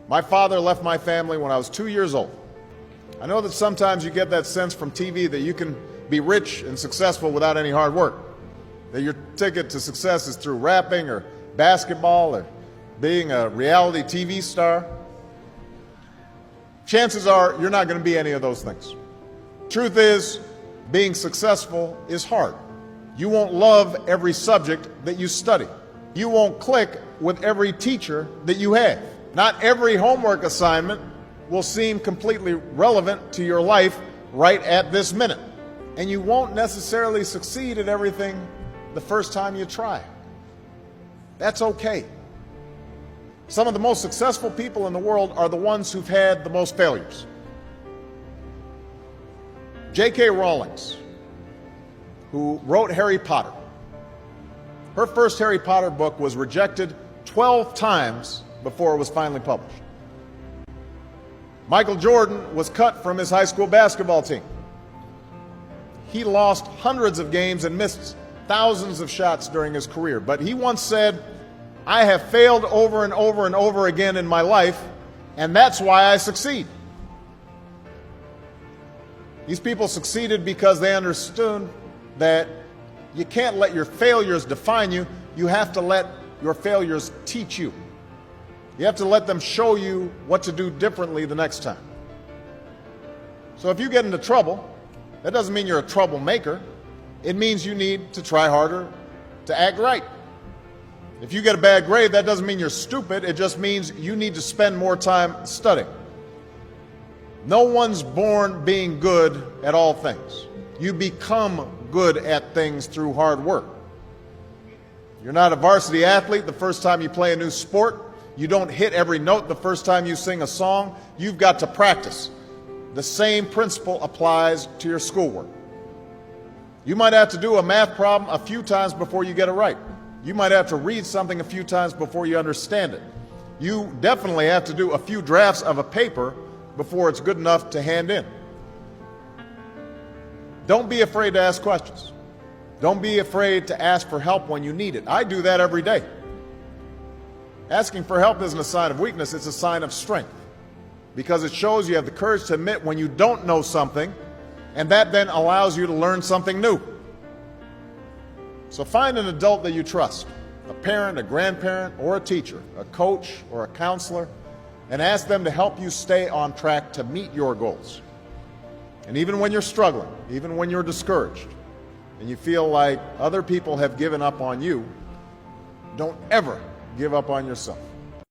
My father left my family when I was 2 years old. I know that sometimes you get that sense from TV that you can be rich and successful without any hard work, that your ticket to success is through rapping or basketball or being a reality TV star. Chances are you're not going to be any of those things. Truth is, being successful is hard. You won't love every subject that you study. You won't click with every teacher that you have. Not every homework assignment will seem completely relevant to your life right at this minute. And you won't necessarily succeed at everything the first time you try. That's okay. Some of the most successful people in the world are the ones who've had the most failures. J.K. Rowling, who wrote Harry Potter, her first Harry Potter book was rejected 12 times before it was finally published. Michael Jordan was cut from his high school basketball team. He lost hundreds of games and missed thousands of shots during his career, but he once said, "I have failed over and over and over again in my life, and that's why I succeed." These people succeeded because they understood that you can't let your failures define you. You have to let your failures teach you. You have to let them show you what to do differently the next time. So if you get into trouble, that doesn't mean you're a troublemaker. It means you need to try harder to act right. If you get a bad grade, that doesn't mean you're stupid. It just means you need to spend more time studying. No one's born being good at all things. You become good at things through hard work. You're not a varsity athlete the first time you play a new sport. You don't hit every note the first time you sing a song. You've got to practice. The same principle applies to your schoolwork. You might have to do a math problem a few times before you get it right. You might have to read something a few times before you understand it. You definitely have to do a few drafts of a paper before it's good enough to hand in. Don't be afraid to ask questions. Don't be afraid to ask for help when you need it. I do that every day. Asking for help isn't a sign of weakness, it's a sign of strength, because it shows you have the courage to admit when you don't know something, and that then allows you to learn something new. So find an adult that you trust, a parent, a grandparent, or a teacher, a coach, or a counselor, and ask them to help you stay on track to meet your goals. And even when you're struggling, even when you're discouraged, and you feel like other people have given up on you, don't ever give up on yourself.